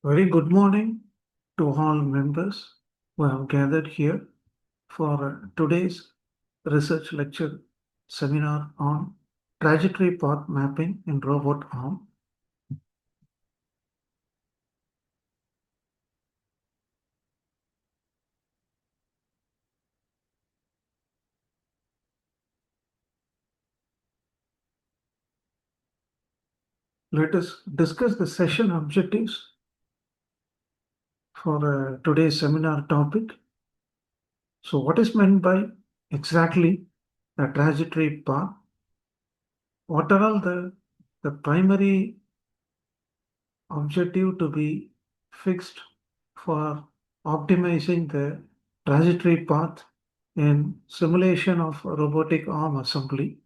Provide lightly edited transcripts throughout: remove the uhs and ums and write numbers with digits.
Very good morning to all members who have gathered here for today's research lecture seminar on trajectory path mapping in robot arm. Let us discuss the session objectives for today's seminar topic. So what is meant by exactly a trajectory path? What are all the primary objective to be fixed for optimizing the trajectory path in simulation of robotic arm assembly?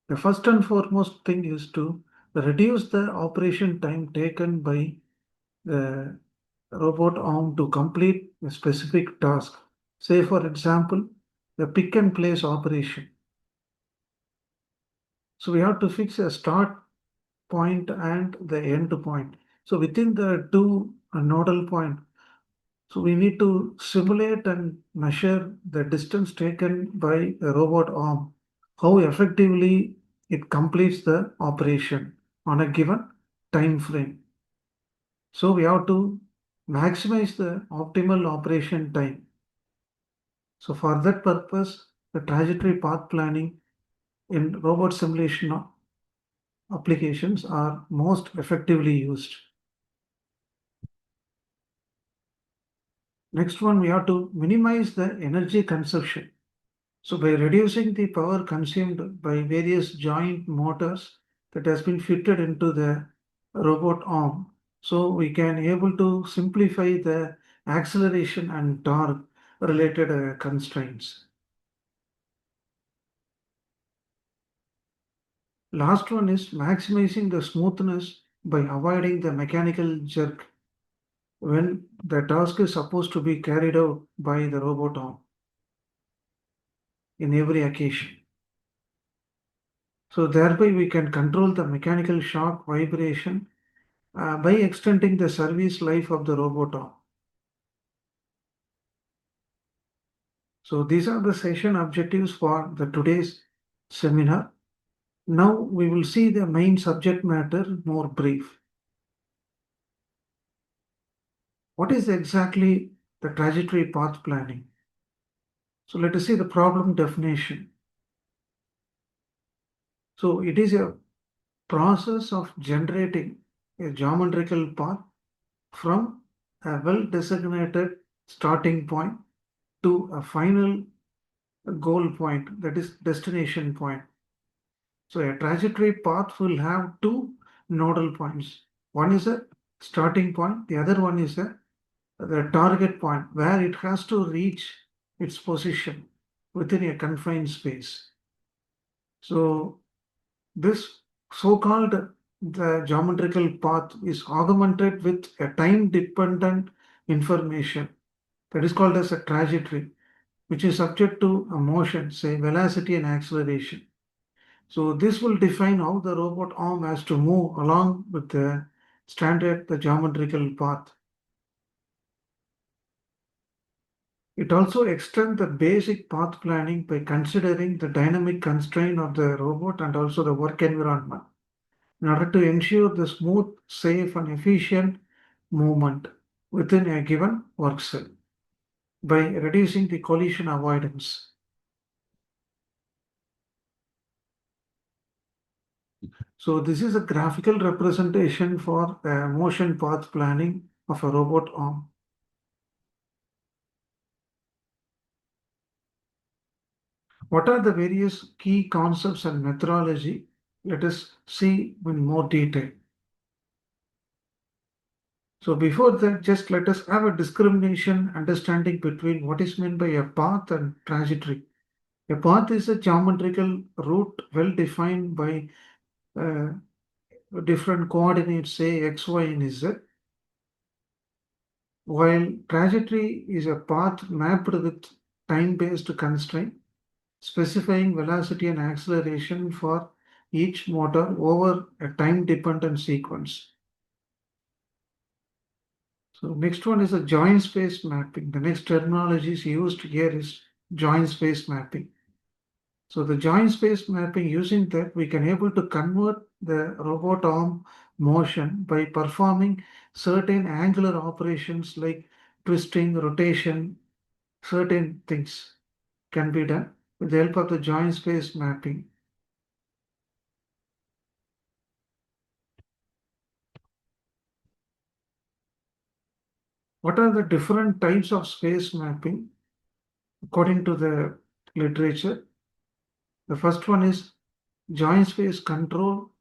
The first and foremost thing is to reduce the operation time taken by the robot arm to complete a specific task. Say, for example, the pick and place operation. So we have to fix a start point and the end point. So within the two nodal point, so we need to simulate and measure the distance taken by the robot arm, how effectively it completes the operation on a given time frame. So we have to maximize the optimal operation time. So for that purpose, the trajectory path planning in robot simulation applications are most effectively used. Next one, we have to minimize the energy consumption. So by reducing the power consumed by various joint motors that has been fitted into the robot arm, so we can able to simplify the acceleration and torque related constraints. Last one is maximizing the smoothness by avoiding the mechanical jerk when the task is supposed to be carried out by the robot arm in every occasion. So thereby we can control the mechanical shock vibration by extending the service life of the robot arm. So these are the session objectives for the today's seminar. Now we will see the main subject matter more brief. What is exactly the trajectory path planning? So let us see the problem definition. So it is a process of generating a geometrical path from a well-designated starting point to a final goal point, that is destination point. So a trajectory path will have two nodal points. One is a starting point, the other one is the target point where it has to reach its position within a confined space. So this so-called the geometrical path is augmented with a time-dependent information that is called as a trajectory, which is subject to a motion, say velocity and acceleration. So this will define how the robot arm has to move along with the the geometrical path. It also extends the basic path planning by considering the dynamic constraint of the robot and also the work environment in order to ensure the smooth, safe, and efficient movement within a given work cell by reducing the collision avoidance. So this is a graphical representation for motion path planning of a robot arm. What are the various key concepts and methodology? Let us see in more detail. So before that, just let us have a discrimination understanding between what is meant by a path and trajectory. A path is a geometrical route well defined by uh, different coordinates, say x, y, and z, while trajectory is a path mapped with time-based constraint, specifying velocity and acceleration for each motor over a time-dependent sequence. So next one is a joint space mapping. The next terminology is used here is joint space mapping. So the joint space mapping, using that we can able to convert the robot arm motion by performing certain angular operations like twisting, rotation, certain things can be done with the help of the joint space mapping. What are the different types of space mapping according to the literature? The first one is joint space control,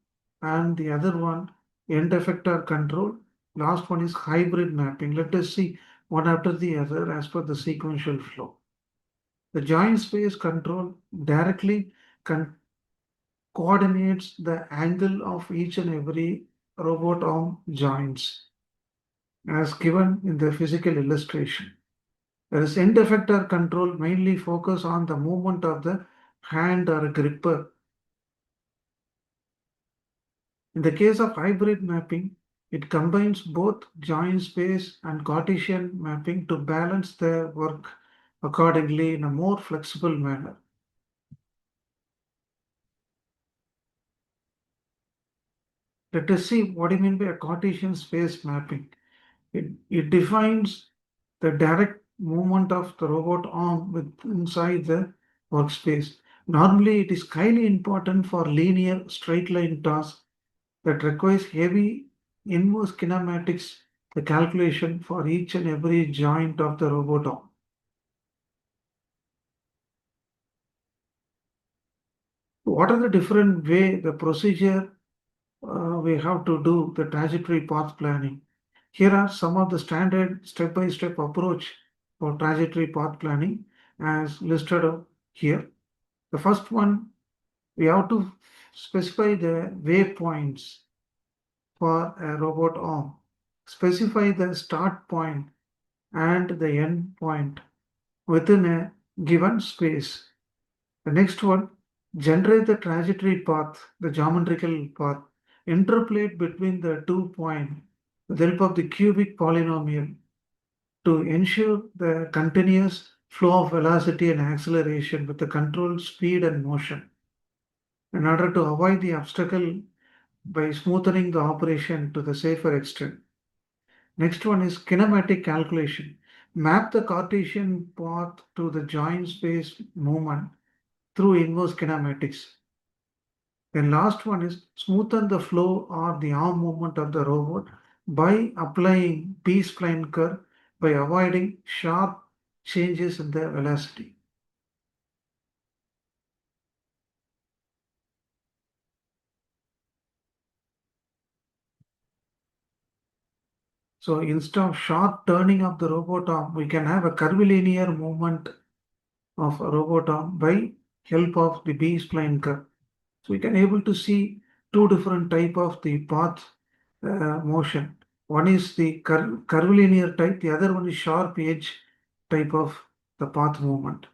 and the other one end effector control. Last one is hybrid mapping. Let us see one after the other as per the sequential flow. The joint space control directly coordinates the angle of each and every robot arm joints as given in the physical illustration. Whereas end effector control mainly focus on the movement of the hand or gripper. In the case of hybrid mapping, it combines both joint space and Cartesian mapping to balance the work accordingly in a more flexible manner. Let us see what do you mean by a Cartesian space mapping. It defines the direct movement of the robot arm with inside the workspace. Normally, it is highly important for linear straight line tasks that requires heavy inverse kinematics, the calculation for each and every joint of the robot arm. What are the different way, the procedure we have to do the trajectory path planning? Here are some of the standard step-by-step approach for trajectory path planning as listed up here. The first one, we have to specify the waypoints for a robot arm. Specify the start point and the end point within a given space. The next one, generate the trajectory path, the geometrical path, interpolate between the 2 points with the help of the cubic polynomial to ensure the continuous flow of velocity and acceleration with the controlled speed and motion. In order to avoid the obstacle by smoothing the operation to the safer extent. Next one is kinematic calculation. Map the Cartesian path to the joint space movement through inverse kinematics. Then last one is smoothen the flow or the arm movement of the robot by applying B-spline curve by avoiding sharp changes in the velocity. So instead of sharp turning of the robot arm, we can have a curvilinear movement of a robot arm by help of the B-spline curve. So we can able to see two different type of the path motion. One is the curvilinear type, the other one is sharp edge type of the path movement.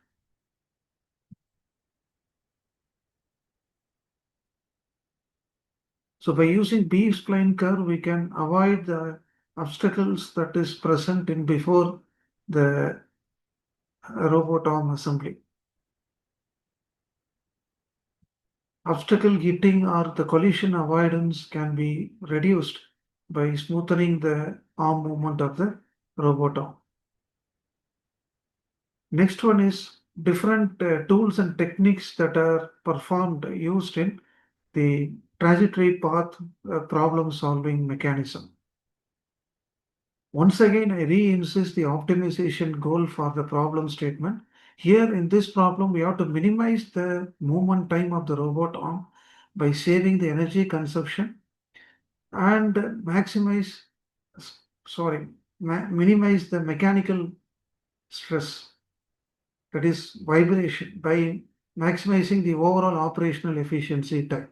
So by using B-spline curve, we can avoid the obstacles that is present in before the robot arm assembly. Obstacle hitting or the collision avoidance can be reduced by smoothing the arm movement of the robot arm. Next one is different tools and techniques that are performed used in the trajectory path problem solving mechanism. Once again, I re-insist the optimization goal for the problem statement. Here in this problem, we have to minimize the movement time of the robot arm by saving the energy consumption and minimize the mechanical stress, that is vibration, by maximizing the overall operational efficiency time.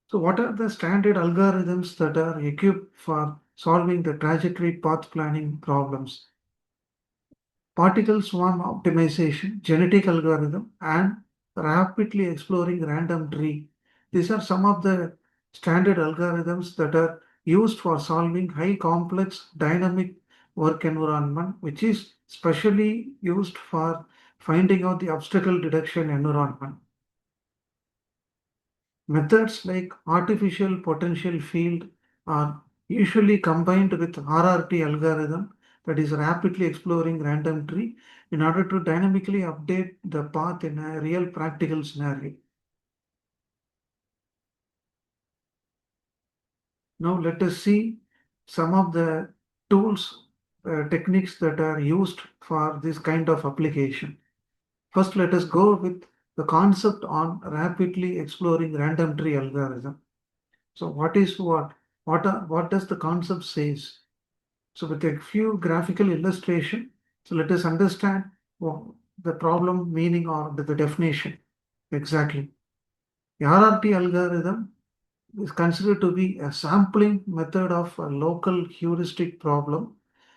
So what are the standard algorithms that are equipped for solving the trajectory path planning problems? Particle swarm optimization, genetic algorithm, and rapidly exploring random tree. These are some of the standard algorithms that are used for solving high complex dynamic work environment, which is specially used for finding out the obstacle detection environment. Methods like artificial potential field are usually combined with RRT algorithm, that is rapidly exploring random tree, in order to dynamically update the path in a real practical scenario. Now let us see some of the tools, techniques that are used for this kind of application. First, let us go with the concept on rapidly exploring random tree algorithm. So what is what? What does the concept says? So with a few graphical illustration, so let us understand the problem meaning or the definition exactly. The RRT algorithm is considered to be a sampling method of a local heuristic problem,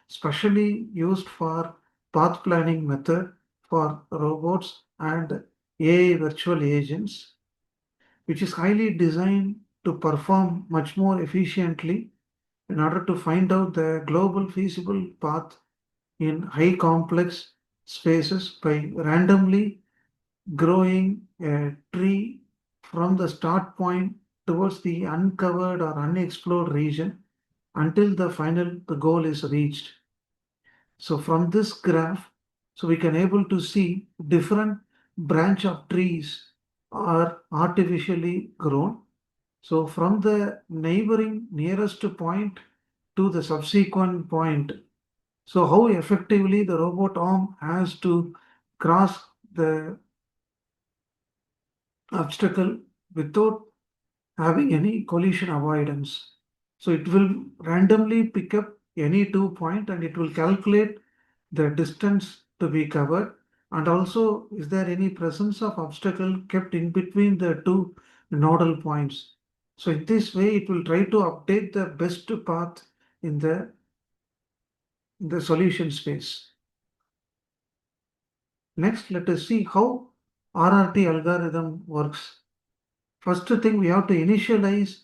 specially used for path planning method for robots and AI virtual agents, which is highly designed to perform much more efficiently in order to find out the global feasible path in high complex spaces by randomly growing a tree from the start point towards the uncovered or unexplored region until the goal is reached. So from this graph, so we can able to see different branch of trees are artificially grown. So from the neighboring nearest point to the subsequent point, so how effectively the robot arm has to cross the obstacle without having any collision avoidance. So it will randomly pick up any 2 point and it will calculate the distance to be covered, and also is there any presence of obstacle kept in between the two nodal points. So in this way it will try to update the best path in the solution space. Next, let us see how RRT algorithm works. First thing, we have to initialize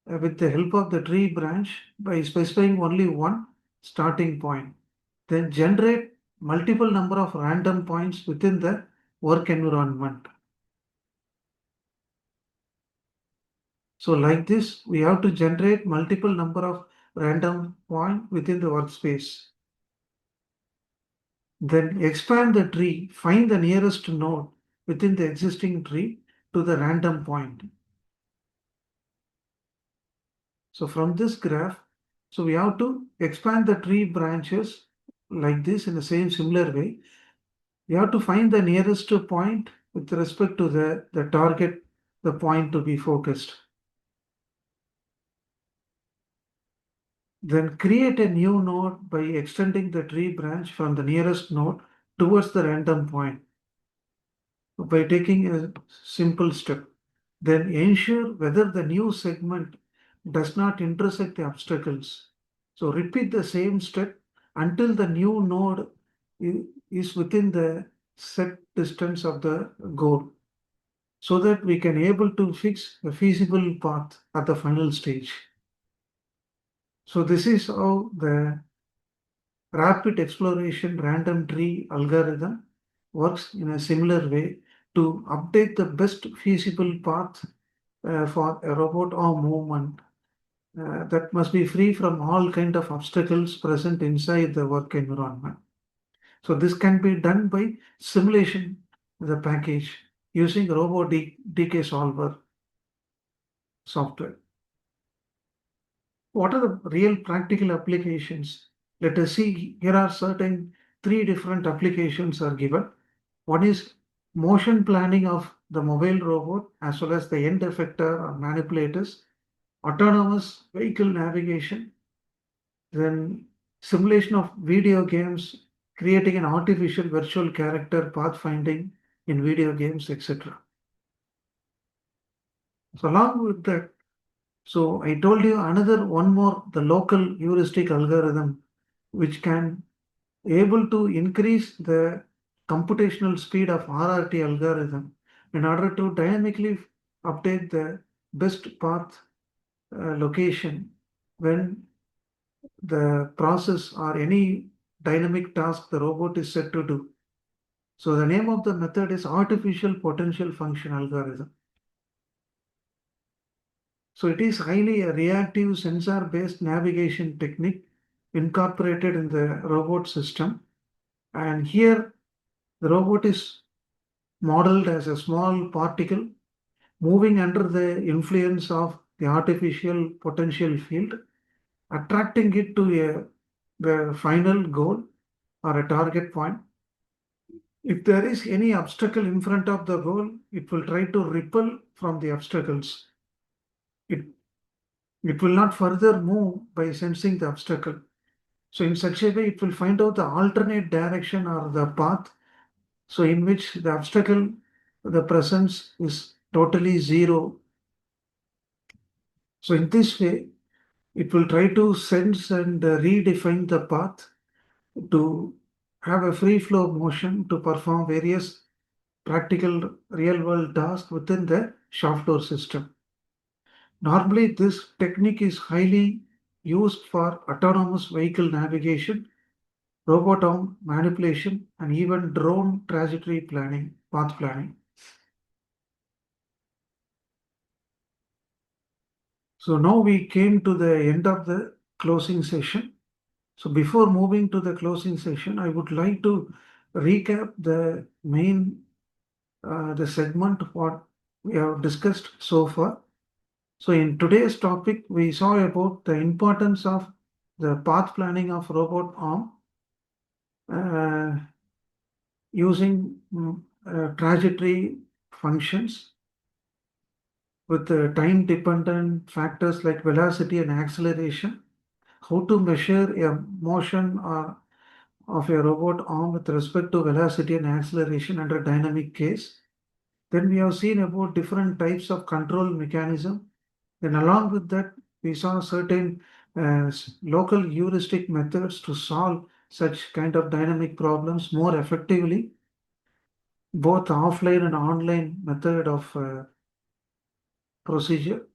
with the help of the tree branch by specifying only one starting point. Then generate multiple number of random points within the work environment. So like this, we have to generate multiple number of random point within the workspace. Then expand the tree, find the nearest node within the existing tree to the random point. So from this graph, so we have to expand the tree branches like this in the same similar way. We have to find the nearest point with respect to the target, the point to be focused. Then create a new node by extending the tree branch from the nearest node towards the random point by taking a simple step. Then ensure whether the new segment does not intersect the obstacles. So repeat the same step until the new node is within the set distance of the goal, so that we can able to fix a feasible path at the final stage. So this is how the rapid exploration random tree algorithm works in a similar way to update the best feasible path for a robot or movement that must be free from all kind of obstacles present inside the work environment. So this can be done by simulation the package using DK solver software. What are the real practical applications? Let us see, here are certain three different applications are given. One is motion planning of the mobile robot as well as the end effector or manipulators, autonomous vehicle navigation, then simulation of video games, creating an artificial virtual character pathfinding in video games, etc. So along with that, so I told you another one more, the local heuristic algorithm, which can able to increase the computational speed of RRT algorithm in order to dynamically update the best path location when the process or any dynamic task the robot is set to do. So the name of the method is artificial potential function algorithm. So it is highly a reactive sensor-based navigation technique incorporated in the robot system. And here the robot is modeled as a small particle moving under the influence of the artificial potential field, attracting it to the final goal or a target point. If there is any obstacle in front of the goal, it will try to repel from the obstacles. It, it will not further move by sensing the obstacle. So in such a way, it will find out the alternate direction or the path. So in which the obstacle, the presence is totally zero. So in this way, it will try to sense and redefine the path to have a free flow motion to perform various practical real world tasks within the shop floor system. Normally, this technique is highly used for autonomous vehicle navigation, robot arm manipulation, and even drone trajectory planning, path planning. So now we came to the end of the closing session. So before moving to the closing session, I would like to recap the main the segment what we have discussed so far. So in today's topic, we saw about the importance of the path planning of robot arm uh, using trajectory functions with time dependent factors like velocity and acceleration, how to measure a motion or of a robot arm with respect to velocity and acceleration under dynamic case. Then we have seen about different types of control mechanism. Then along with that, we saw certain local heuristic methods to solve such kind of dynamic problems more effectively, both offline and online method of procedure,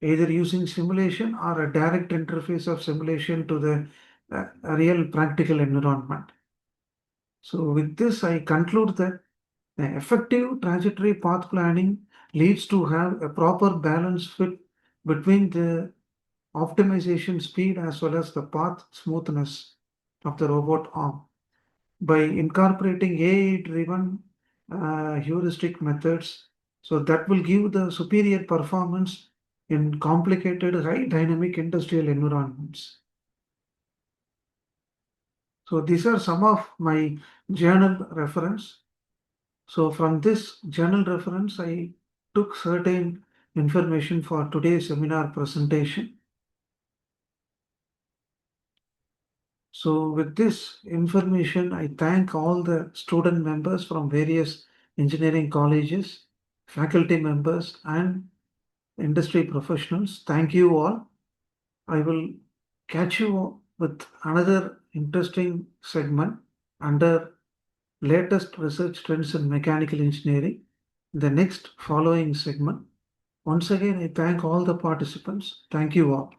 either using simulation or a direct interface of simulation to the real practical environment. So with this, I conclude that the effective trajectory path planning leads to have a proper balance fit between the optimization speed as well as the path smoothness of the robot arm. By incorporating AI-driven heuristic methods, so that will give the superior performance in complicated high dynamic industrial environments. So these are some of my journal reference. So from this journal reference, I took certain information for today's seminar presentation. So with this information, I thank all the student members from various engineering colleges, faculty members, and industry professionals. Thank you all. I will catch you with another interesting segment under latest research trends in mechanical engineering, the next following segment. Once again, I thank all the participants. Thank you all.